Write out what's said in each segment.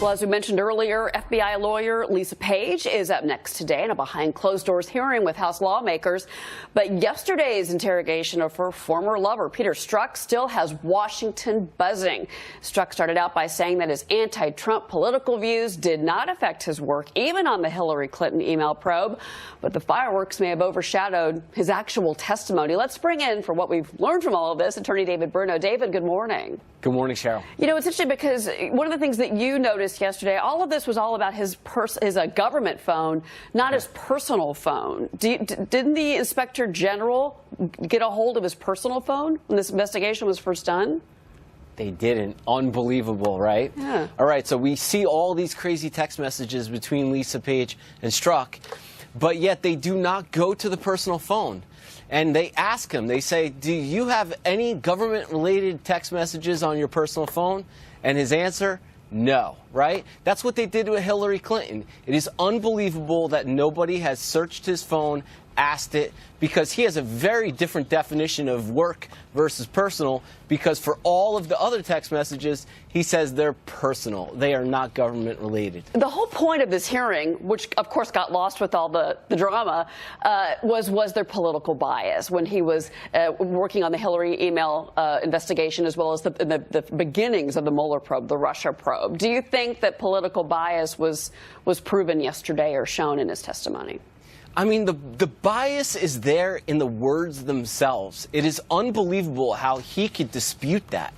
Well, as we mentioned earlier, FBI lawyer Lisa Page is up next today in a behind-closed-doors hearing with House lawmakers. But yesterday's interrogation of her former lover, Peter Strzok, still has Washington buzzing. Strzok started out by saying that his anti-Trump political views did not affect his work, even on the Hillary Clinton email probe. But the fireworks may have overshadowed his actual testimony. Let's bring in, for what we've learned from all of this, Attorney David Bruno. David, good morning. Good morning, Cheryl. You know, it's interesting because one of the things that you noticed yesterday, all of this was all about his government phone, not his personal phone. Didn't the Inspector General get a hold of his personal phone when this investigation was first done? They didn't. Unbelievable, right? Yeah. All right, so we see all these crazy text messages between Lisa Page and Strzok, but yet they do not go to the personal phone. And they ask him, they say, do you have any government-related text messages on your personal phone? And his answer, no, right? That's what they did with Hillary Clinton. It is unbelievable that nobody has searched his phone, asked it, because he has a very different definition of work versus personal, because for all of the other text messages, he says they're personal. They are not government related. The whole point of this hearing, which of course got lost with all the drama, was their political bias when he was working on the Hillary email investigation, as well as the beginnings of the Mueller probe, the Russia probe. Do you think that political bias was proven yesterday or shown in his testimony? I mean, the bias is there in the words themselves. It is unbelievable how he could dispute that.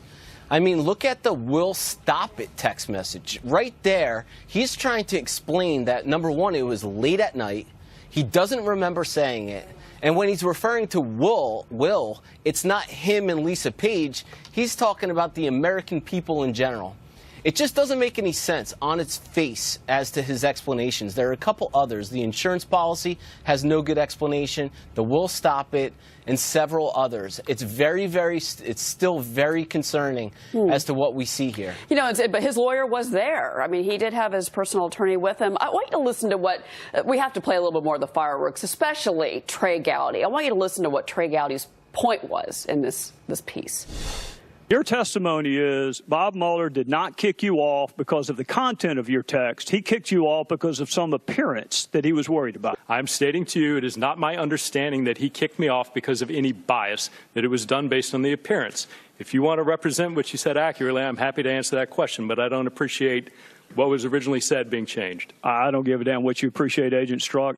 I mean, look at the "will stop it" text message. Right there, he's trying to explain that, number one, it was late at night. He doesn't remember saying it. And when he's referring to will, it's not him and Lisa Page. He's talking about the American people in general. It just doesn't make any sense on its face as to his explanations. There are a couple others. The insurance policy has no good explanation. The "will stop it" and several others. It's it's still very concerning as to what we see here. You know, but his lawyer was there. I mean, he did have his personal attorney with him. I want you to listen to what we have to play a little bit more of the fireworks, especially Trey Gowdy. I want you to listen to what Trey Gowdy's point was in this piece. Your testimony is Bob Mueller did not kick you off because of the content of your text. He kicked you off because of some appearance that he was worried about. I'm stating to you it is not my understanding that he kicked me off because of any bias, that it was done based on the appearance. If you want to represent what you said accurately, I'm happy to answer that question, but I don't appreciate what was originally said being changed. I don't give a damn what you appreciate, Agent Strzok.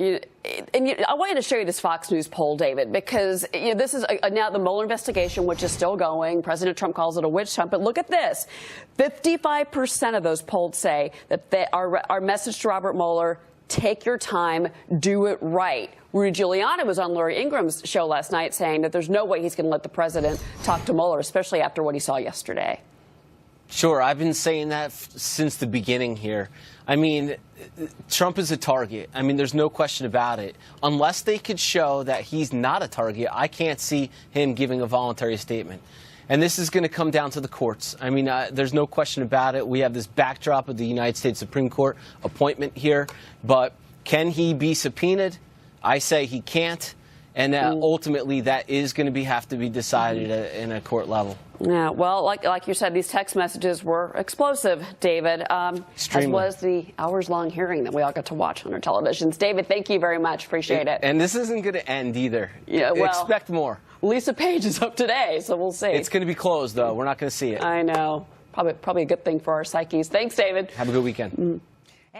I want you to show you this Fox News poll, David, because this is now the Mueller investigation, which is still going. President Trump calls it a witch hunt. But look at this. 55% of those polled say that our message to Robert Mueller, take your time, do it right. Rudy Giuliani was on Lori Ingram's show last night saying that there's no way he's going to let the president talk to Mueller, especially after what he saw yesterday. Sure, I've been saying that since the beginning here. I mean, Trump is a target. I mean, there's no question about it. Unless they could show that he's not a target, I can't see him giving a voluntary statement. And this is going to come down to the courts. I mean, there's no question about it. We have this backdrop of the United States Supreme Court appointment here. But can he be subpoenaed? I say he can't. And ultimately, that is going to have to be decided in a court level. Yeah, well, like you said, these text messages were explosive, David, as was the hours-long hearing that we all got to watch on our televisions. David, thank you very much. Appreciate it. And this isn't going to end either. Yeah, well, expect more. Lisa Page is up today, so we'll see. It's going to be closed, though. We're not going to see it. I know. Probably a good thing for our psyches. Thanks, David. Have a good weekend.